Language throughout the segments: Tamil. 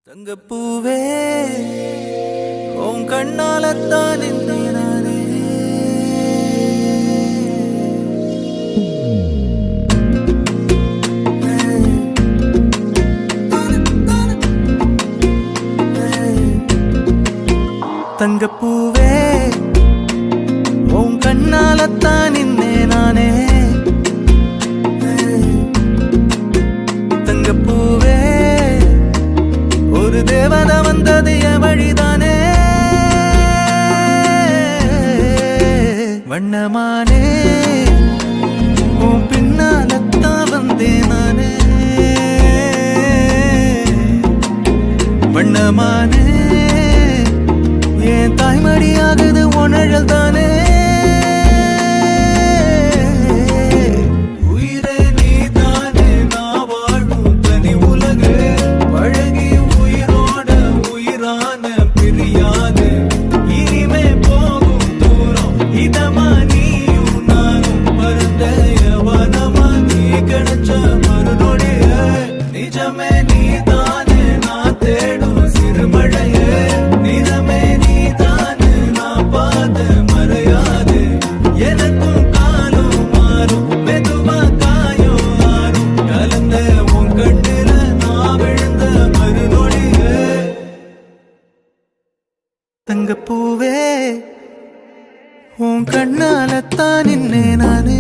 தங்கப்பூவே உன் கண்ணாலத்தான் நானே தங்கப்பூவே உன் கண்ணாலத்தான் நானே தங்கப்பூவே ஒரு தேவதை வந்தது என் வழிதானே வண்ணமானே உன் பின்னாலத்தான் வந்தேன் நானே வண்ணமானே என் தாய்மடியாகுது உணழல் தானே தங்கப்பூவே உன் கண்ணாலத்தான் நானே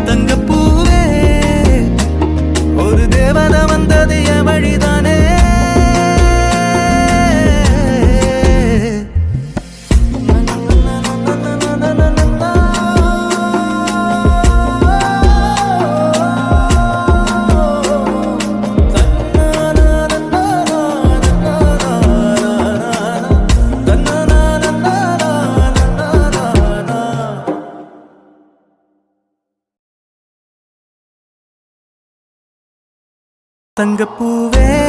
தங்கப்பூவே ஒரு தேவதை வந்தது என் வழிதானே தங்கப்பூவே